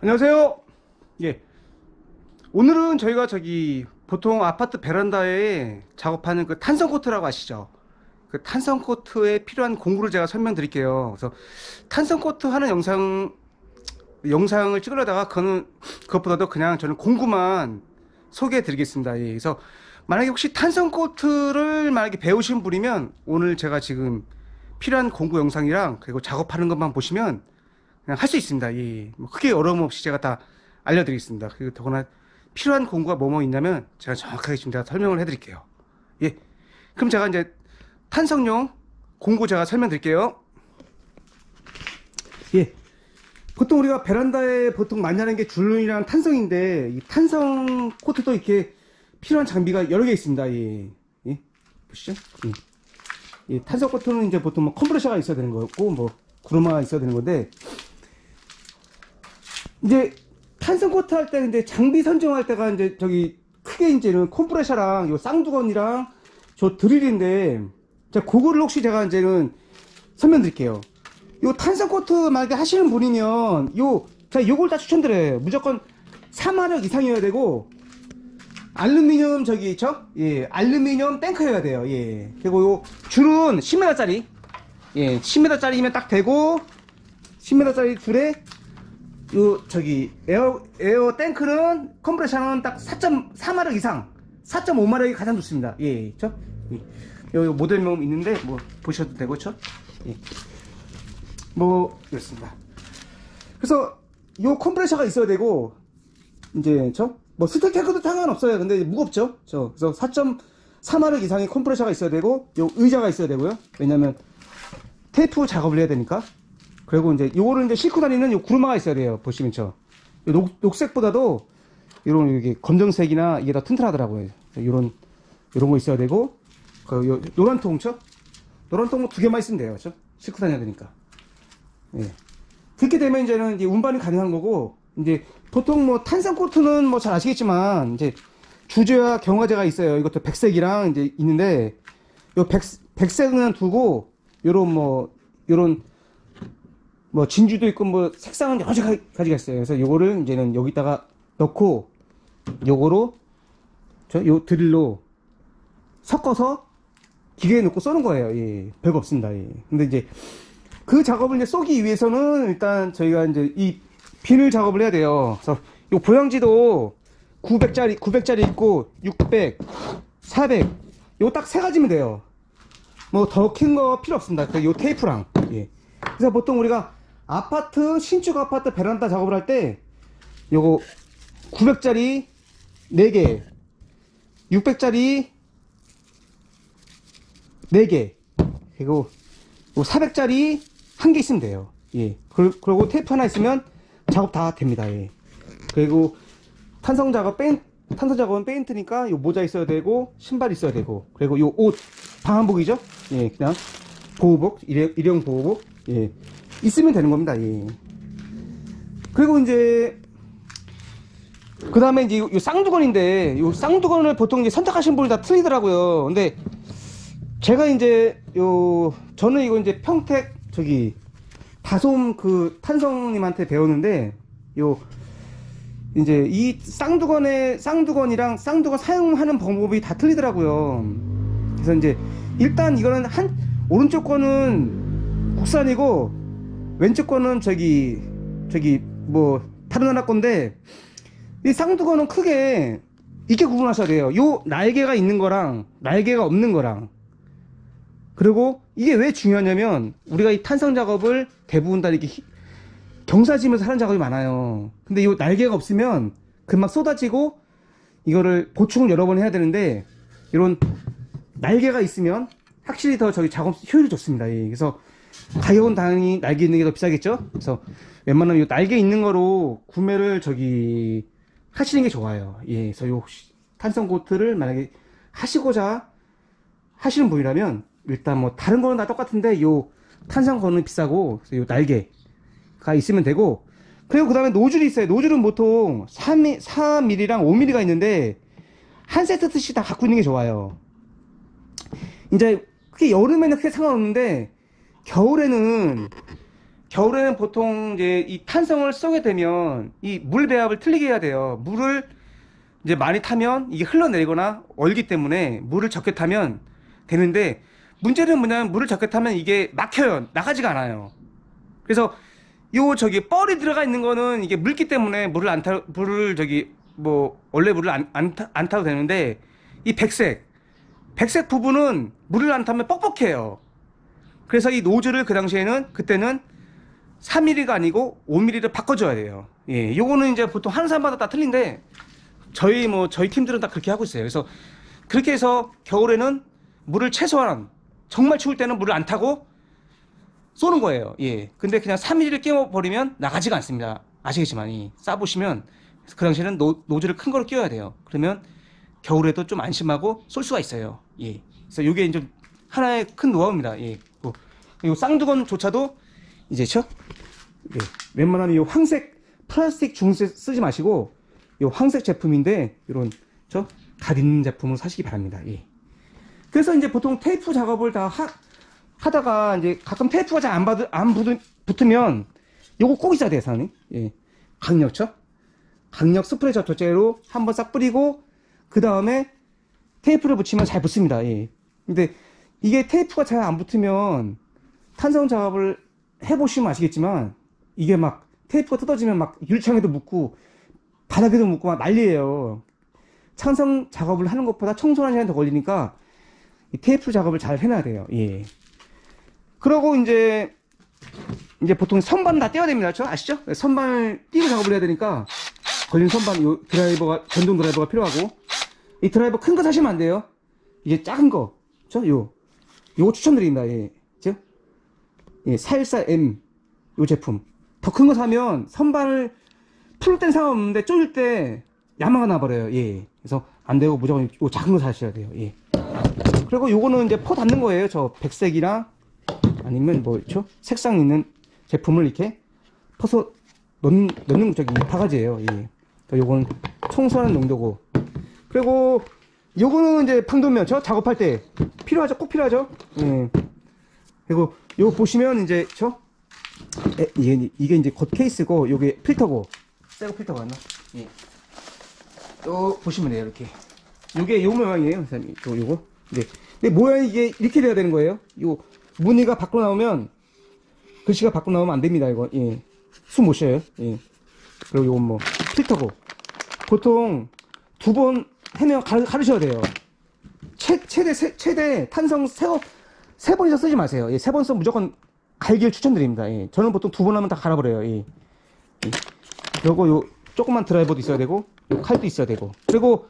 안녕하세요. 예. 오늘은 저희가 보통 아파트 베란다에 작업하는 그 탄성 코트라고 아시죠? 그 탄성 코트에 필요한 공구를 제가 설명드릴게요. 그래서 탄성 코트 하는 영상을 찍으려다가 그것보다도 그냥 저는 공구만 소개해 드리겠습니다. 예. 그래서 만약에 혹시 탄성 코트를 만약에 배우신 분이면 오늘 제가 지금 필요한 공구 영상이랑 그리고 작업하는 것만 보시면 그냥 할 수 있습니다. 예. 뭐 크게 어려움 없이 제가 다 알려드리겠습니다. 그리고 더구나 필요한 공구가 뭐뭐 있냐면 제가 정확하게 지금 제가 설명을 해드릴게요. 예. 그럼 제가 이제 탄성용 공구 제가 설명드릴게요. 예. 보통 우리가 베란다에 보통 많이 하는 게 줄눈이랑 탄성인데 이 탄성 코트도 이렇게 필요한 장비가 여러 개 있습니다. 예. 예. 보시죠. 예. 예. 탄성 코트는 이제 보통 뭐 컴프레셔가 있어야 되는 거고 뭐 구루마가 있어야 되는 건데 이제 탄성 코트 할 때 근데 장비 선정할 때가 이제 크게 이제는 컴프레셔랑 요 쌍두건이랑 저 드릴인데 자 그거를 혹시 제가 이제는 설명드릴게요. 요 탄성 코트 만약에 하시는 분이면 제가 요걸 다 추천드려요. 무조건 3화력 이상이어야 되고 알루미늄 예, 알루미늄 탱크여야 돼요. 예. 그리고 요 줄은 10m짜리 예, 10m짜리면 딱 되고 10m짜리 줄에 에어 탱크는 컴프레셔는 딱 4.4마력 이상 4.5마력이 가장 좋습니다. 예, 그쵸? 예. 요 모델명 있는데 뭐 보셔도 되고 그쵸? 예. 뭐 이렇습니다. 그래서 요 컴프레셔가 있어야 되고 이제 뭐 스틱 탱크도 상관없어요. 근데 무겁죠? 그래서 4.4마력 이상의 컴프레셔가 있어야 되고 요 의자가 있어야 되고요. 왜냐면 테이프 작업을 해야 되니까. 그리고 이제 요거를 이제 싣고 다니는 요 구루마가 있어야 돼요. 보시면 녹색보다도 요런 이게 검정색이나 이게 더 튼튼하더라고요. 요런 거 있어야 되고 노란 통죠? 노란 통 뭐 2개만 있으면 돼요. 그렇죠? 싣고 다녀야 되니까. 예. 그렇게 되면 이제는 이제 운반이 가능한 거고 이제 보통 뭐 탄성 코트는 뭐 잘 아시겠지만 이제 주제와 경화제가 있어요. 이것도 백색이랑 이제 있는데 요 백색은 두고 요런 뭐 진주도 있고 뭐 색상은 여러 가지가 있어요. 그래서 요거를 이제는 여기다가 넣고 요거로 요 드릴로 섞어서 기계에 넣고 쏘는 거예요. 예. 별거 없습니다. 예. 근데 이제 그 작업을 이제 쏘기 위해서는 일단 저희가 이제 이 비늘 작업을 해야 돼요. 그래서 요 보양지도 900짜리 있고 600, 400 요 딱 3가지면 돼요. 뭐 더 큰 거 필요 없습니다. 요 테이프랑. 예. 그래서 보통 우리가 신축 아파트 베란다 작업을 할 때 요거 900짜리 4개 600짜리 4개 그리고 400짜리 1개 있으면 돼요. 예. 그리고 테이프 하나 있으면 작업 다 됩니다. 예. 그리고 탄성 작업은 페인트니까 요 모자 있어야 되고 신발 있어야 되고 그리고 요 옷 방한복이죠. 예. 그냥 보호복 일형 보호복 예. 있으면 되는 겁니다. 예. 그리고 이제 그 다음에 이제 요 쌍두건인데 요 쌍두건을 보통 이제 선택하시는 분이 다 틀리더라고요. 근데 제가 이제 저는 이거 이제 평택 다솜 그 탄성님한테 배웠는데 이제 이 쌍두건이랑 쌍두건 사용하는 방법이 다 틀리더라고요. 그래서 이제 일단 이거는 오른쪽 거는 국산이고 왼쪽 거는 뭐 다른 나라 건데 이 쌍두건은 크게 이렇게 구분하셔야 돼요. 요 날개가 있는 거랑 날개가 없는 거랑. 그리고 이게 왜 중요하냐면 우리가 이 탄성 작업을 대부분 다 이렇게 경사지면서 하는 작업이 많아요. 근데 요 날개가 없으면 금방 쏟아지고 이거를 보충을 여러 번 해야 되는데 이런 날개가 있으면 확실히 더 작업 효율이 좋습니다. 예. 그래서 가격은 당연히 날개 있는 게 더 비싸겠죠. 그래서 웬만하면 요 날개 있는 거로 구매를 하시는 게 좋아요. 예. 그래서 요 탄성 코트를 만약에 하시고자 하시는 분이라면 일단 뭐 다른 거는 다 똑같은데 요 탄성 거는 비싸고 그래서 요 날개가 있으면 되고 그리고 그 다음에 노즐이 있어요. 노즐은 보통 4mm랑 5mm가 있는데 한 세트씩 다 갖고 있는 게 좋아요. 이제 크게 여름에는 크게 상관없는데 겨울에는 겨울에는 보통 이제 이 탄성을 쏘게 되면 이 물 배합을 틀리게 해야 돼요. 물을 이제 많이 타면 이게 흘러내리거나 얼기 때문에 물을 적게 타면 되는데, 문제는 뭐냐면 물을 적게 타면 이게 막혀요. 나가지가 않아요. 그래서 요 저기 뻘이 들어가 있는 거는 이게 물기 때문에 물을 저기 뭐 원래 물을 안 타도 되는데, 이 백색 부분은 물을 안 타면 뻑뻑해요. 그래서 이 노즐을 그때는 3mm가 아니고 5mm를 바꿔줘야 돼요. 예, 요거는 이제 보통 하는 사람마다 다 틀린데, 저희 팀들은 다 그렇게 하고 있어요. 그래서 그렇게 해서 겨울에는 물을 최소한, 정말 추울 때는 물을 안 타고 쏘는 거예요. 예. 근데 그냥 3mm를 끼워버리면 나가지가 않습니다. 아시겠지만, 싸보시면 그 당시에는 노즐을 큰 거를 끼워야 돼요. 그러면 겨울에도 좀 안심하고 쏠 수가 있어요. 예. 그래서 요게 이제 하나의 큰 노하우입니다. 예. 요 쌍두건조차도 이제 예. 웬만하면 요 황색 플라스틱 중세 쓰지 마시고 요 황색 제품인데 요런 갓 있는 제품을 사시기 바랍니다. 예. 그래서 이제 보통 테이프 작업을 다 하다가 이제 가끔 테이프가 잘 안 붙으면 요거 꼭 있어야 돼요, 사장님. 예. 강력 스프레이 접착제로 한번 싹 뿌리고 그 다음에 테이프를 붙이면 잘 붙습니다. 예. 근데 이게 테이프가 잘 안 붙으면 탄성 작업을 해보시면 아시겠지만 이게 막 테이프가 뜯어지면 막 유리창에도 묻고 바닥에도 묻고 막 난리예요. 탄성 작업을 하는 것보다 청소하는 시간이 더 걸리니까 이 테이프 작업을 잘 해놔야 돼요. 예. 그러고 이제 보통 선반 다 떼어야 됩니다. 아시죠? 선반을 띄고 작업을 해야 되니까 걸린 선반, 요 드라이버가, 전동 드라이버가 필요하고, 이 드라이버 큰 거 사시면 안 돼요. 이게 작은 거, 요거 추천드립니다. 예. 예, 414M 요 제품. 더 큰 거 사면 선반을 풀 땐 상관없는데 쪼일 때 야마가 나버려요. 예. 그래서 안 되고 무조건 요 작은 거 사셔야 돼요. 예. 그리고 요거는 이제 퍼 닿는 거예요. 백색이랑 아니면 색상 있는 제품을 이렇게 퍼서 넣는 바가지예요. 예. 요거는 청소하는 용도고. 그리고 요거는 이제 방독면 작업할 때 필요하죠. 꼭 필요하죠. 예. 그리고 요거 보시면 이제 이게 이제 겉 케이스고 요게 필터고, 새거 필터가 맞나? 예. 요 보시면 돼요. 이렇게 요게 요 모양이에요, 선생님. 요거. 네. 근데 모양이 이게 이렇게 돼야 되는 거예요. 요 무늬가 밖으로 나오면, 글씨가 밖으로 나오면 안 됩니다. 이거. 예. 숨 못 쉬어요. 예. 그리고 요건 필터고. 보통 2번 해면 가르셔야 돼요. 최대 탄성 3번 이상 쓰지 마세요. 예. 3번 쓰면 무조건 갈기를 추천드립니다. 예. 저는 보통 2번 하면 다 갈아버려요. 예. 예. 그리고 요 조그만 드라이버도 있어야 되고, 요 칼도 있어야 되고. 그리고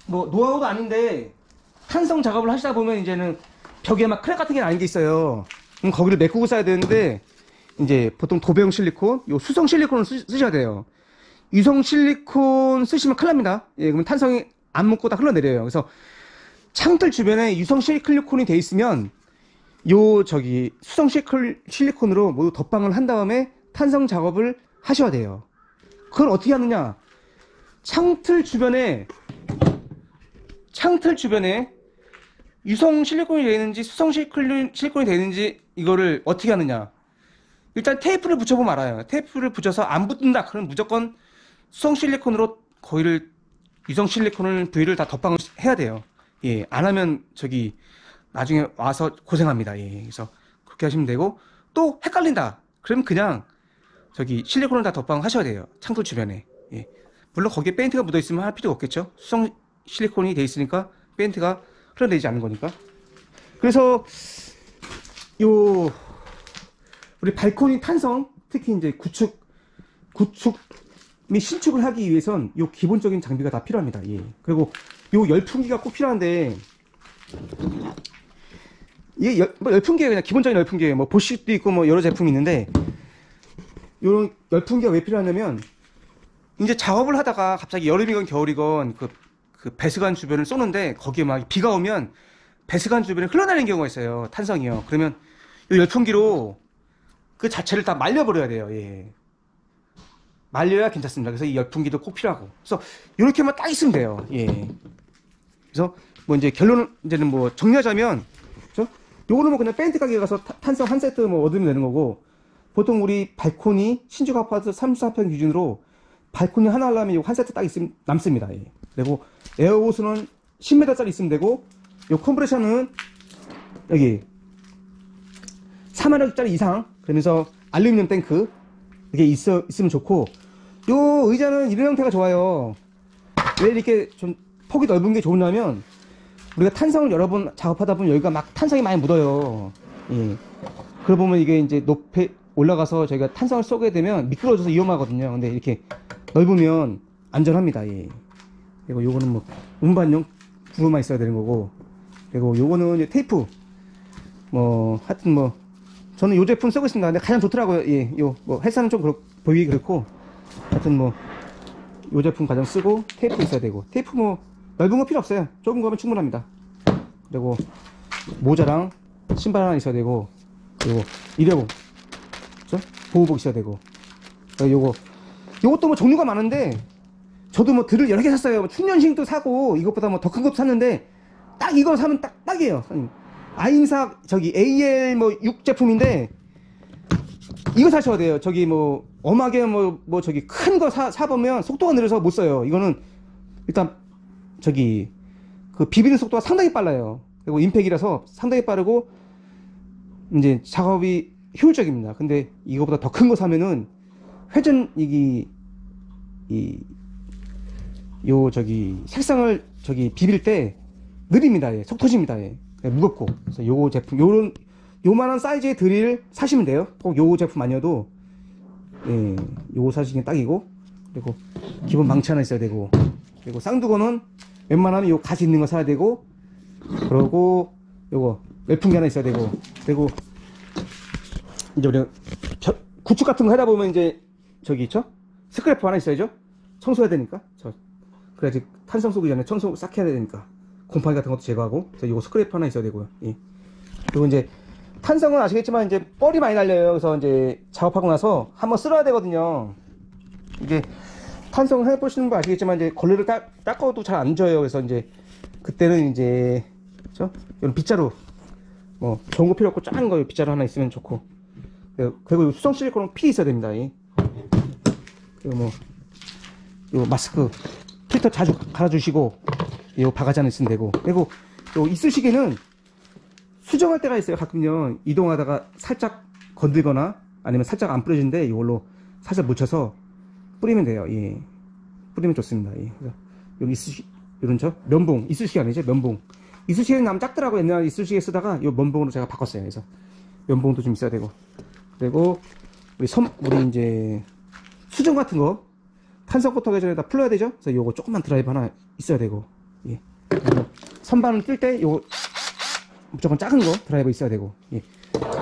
노하우도 아닌데 탄성 작업을 하시다 보면 이제는 벽에 막 크랙 같은 게 나는 게 있어요. 그럼 거기를 메꾸고 써야 되는데, 이제 보통 도배용 실리콘, 요 수성 실리콘을 쓰셔야 돼요. 유성 실리콘 쓰시면 큰일 납니다. 예, 그러면 탄성이 안 묻고 다 흘러내려요. 그래서 창틀 주변에 유성 실리콘이 돼 있으면 수성 실리콘으로 모두 덧방을 한 다음에 탄성 작업을 하셔야 돼요. 그걸 어떻게 하느냐? 창틀 주변에 유성 실리콘이 되어 있는지 수성 실리콘이 되어 있는지 이거를 어떻게 하느냐? 일단 테이프를 붙여보면 알아요. 테이프를 붙여서 안 붙는다 그러면 무조건 수성 실리콘으로 유성 실리콘을 부위를 다 덧방을 해야 돼요. 예, 안 하면 나중에 와서 고생합니다. 예, 그래서 그렇게 하시면 되고, 또 헷갈린다 그러면 그냥 실리콘을 다 덧방 하셔야 돼요. 창틀 주변에. 예. 물론 거기에 페인트가 묻어 있으면 할 필요가 없겠죠. 수성 실리콘이 돼 있으니까 페인트가 흘러내리지 않는 거니까. 그래서 우리 발코니 탄성, 특히 이제 구축 및 신축을 하기 위해선 요 기본적인 장비가 다 필요합니다. 예. 그리고 요 열풍기가 꼭 필요한데, 이게 열풍기가 그냥 기본적인 열풍기예요. 보쉬도 있고 여러 제품이 있는데, 요런 열풍기가 왜 필요하냐면, 이제 작업을 하다가 갑자기 여름이건 겨울이건 그 배수관 주변을 쏘는데 거기에 막 비가 오면 배수관 주변에 흘러내리는 경우가 있어요. 탄성이요. 그러면 이 열풍기로 그 자체를 다 말려버려야 돼요. 예. 말려야 괜찮습니다. 그래서 이 열풍기도 꼭 필요하고. 그래서 이렇게만 딱 있으면 돼요. 예. 그래서 이제 결론은 이제는 정리하자면, 요거는 뭐 그냥 페인트 가게 가서 탄성 한 세트 뭐 얻으면 되는 거고, 보통 우리 발코니 신축 아파트 34평 기준으로 발코니 하나 하려면 요거 한 세트 딱 있으면 남습니다. 예. 그리고 에어호스는 10m짜리 있으면 되고, 요 컴프레셔는 여기 4만원짜리 이상, 그러면서 알루미늄 탱크 이게 있으면 좋고, 요 의자는 이런 형태가 좋아요. 왜 이렇게 좀 폭이 넓은 게 좋냐면, 우리가 탄성을 여러 번 작업하다 보면 여기가 막 탄성이 많이 묻어요. 예. 그러다 보면 이게 이제 높이 올라가서 저희가 탄성을 쏘게 되면 미끄러져서 위험하거든요. 근데 이렇게 넓으면 안전합니다. 예. 그리고 요거는 뭐 운반용 구루만 있어야 되는 거고, 그리고 요거는 이제 테이프, 뭐 하여튼 뭐 저는 요 제품 쓰고 있습니다. 근데 가장 좋더라고요. 예. 요 뭐 헬스는 좀 보이기 그렇고, 하여튼 뭐 요 제품 가장 쓰고, 테이프 있어야 되고, 테이프 뭐 넓은 거 필요 없어요. 좁은 거면 충분합니다. 그리고 모자랑 신발 하나 있어야 되고, 그리고 일회복, 그렇죠? 보호복 있어야 되고, 요것도 뭐 종류가 많은데, 저도 뭐 들을 여러 개 샀어요. 뭐 충전식도 사고, 이것보다 뭐 더 큰 것도 샀는데, 딱 이거 사면 딱이에요. 아임사 저기 AL 뭐 6 제품인데, 이거 사셔야 돼요. 저기 뭐 엄하게 뭐 저기 큰 거 사보면 속도가 느려서 못 써요. 이거는 일단 저기 그 비비는 속도가 상당히 빨라요. 그리고 임팩이라서 상당히 빠르고 이제 작업이 효율적입니다. 근데 이거보다 더 큰 거 사면은 회전 저기 색상을 저기 비빌 때 느립니다. 예. 속 터집니다. 예. 무겁고. 그래서 요 제품 요만한 사이즈의 드릴 사시면 돼요. 꼭 요 제품 아니어도 예, 요거 사시면 딱이고, 그리고 기본 망치 하나 있어야 되고, 그리고 쌍두건은 웬만하면 요 가시 있는 거 사야 되고, 그러고 요거 열풍기 하나 있어야 되고, 그리고 이제 우리 구축 같은 거 하다 보면 이제 저기 있죠? 스크래퍼 하나 있어야죠. 청소해야 되니까. 그래야지 탄성 쏘기 전에 청소 싹 해야 되니까. 곰팡이 같은 것도 제거하고. 그래서 요거 스크래퍼 하나 있어야 되고요. 예. 그리고 이제 탄성은 아시겠지만 이제 뻘이 많이 날려요. 그래서 이제 작업하고 나서 한번 쓸어야 되거든요. 이게 탄성 해보시는 거 아시겠지만 이제 걸레를 닦아도 잘 안 져요. 그래서 이제 그때는 이제 그렇죠? 이런 빗자루, 뭐 좋은 거 필요 없고 작은 거 빗자루 하나 있으면 좋고, 그리고 수성 실리콘은 필히 있어야 됩니다. 예. 그리고 뭐 요 마스크 필터 자주 갈아주시고, 요 바가지 하나 있으면 되고, 그리고 요 이쑤시개는 수정할 때가 있어요. 가끔요 이동하다가 살짝 건들거나 아니면 살짝 안 뿌려지는데 이걸로 살짝 묻혀서 뿌리면 돼요. 예. 뿌리면 좋습니다. 예. 그래서 여기 이런 면봉, 이쑤시개 아니죠? 면봉. 이쑤시개는 남 작더라고. 옛날에 이쑤시개 쓰다가 요 면봉으로 제가 바꿨어요. 그래서 면봉도 좀 있어야 되고, 그리고 우리 이제 수정 같은 거 탄성 코트 하기 전에 다 풀러야 되죠. 그래서 요거 조그만 드라이브 하나 있어야 되고, 예. 선반을 뜰 때 요거 무조건 작은 거 드라이버 있어야 되고, 예.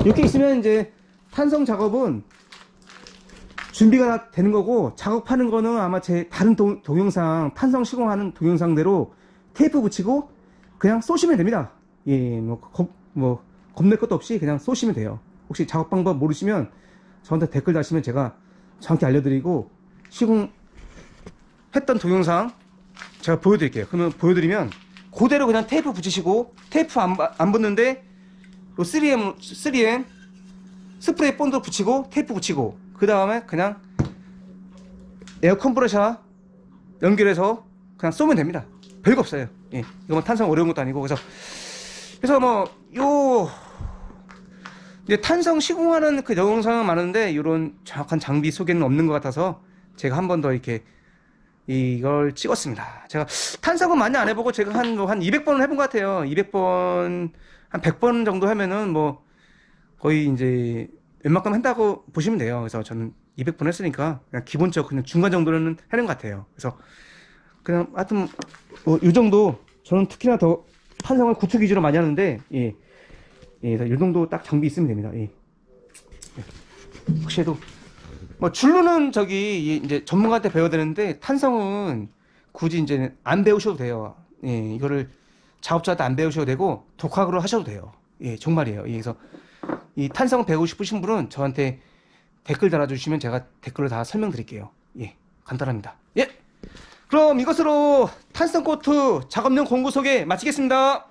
이렇게 있으면 이제 탄성 작업은 준비가 다 되는 거고, 작업하는 거는 아마 제 다른 동영상, 탄성 시공하는 동영상대로 테이프 붙이고 그냥 쏘시면 됩니다. 예, 뭐 겁낼 것도 없이 그냥 쏘시면 돼요. 혹시 작업 방법 모르시면 저한테 댓글 다시면 제가 정확히 알려드리고, 시공했던 동영상 제가 보여드릴게요. 그러면 보여드리면 그대로 그냥 테이프 붙이시고, 테이프 안 붙는데 요 3M 스프레이 본드 붙이고 테이프 붙이고, 그 다음에 그냥 에어 컴프레셔 연결해서 그냥 쏘면 됩니다. 별거 없어요. 예. 이거 뭐 탄성 어려운 것도 아니고. 그래서 뭐 이제 탄성 시공하는 그 영상은 많은데 이런 정확한 장비 소개는 없는 것 같아서 제가 한 번 더 이렇게 이걸 찍었습니다. 제가 탄성은 많이 안 해보고 제가 한 200번은 해본 것 같아요. 200번, 한 100번 정도 하면은 뭐 거의 이제 웬만큼 한다고 보시면 돼요. 그래서 저는 200번 했으니까 그냥 기본적 그냥 중간 정도는 하는 것 같아요. 그래서 그냥 하여튼 이 정도, 저는 특히나 더 탄성을 구축 위주로 많이 하는데, 예. 예, 이 정도 딱 장비 있으면 됩니다. 예. 혹시 해도 뭐 줄루는 저기 이제 전문가한테 배워야 되는데, 탄성은 굳이 이제 안 배우셔도 돼요. 예, 이거를 작업자한테 안 배우셔도 되고 독학으로 하셔도 돼요. 예, 정말이에요. 예, 그래서 이 탄성 배우고 싶으신 분은 저한테 댓글 달아주시면 제가 댓글로 다 설명드릴게요. 예, 간단합니다. 예, 그럼 이것으로 탄성 코트 작업용 공구 소개 마치겠습니다.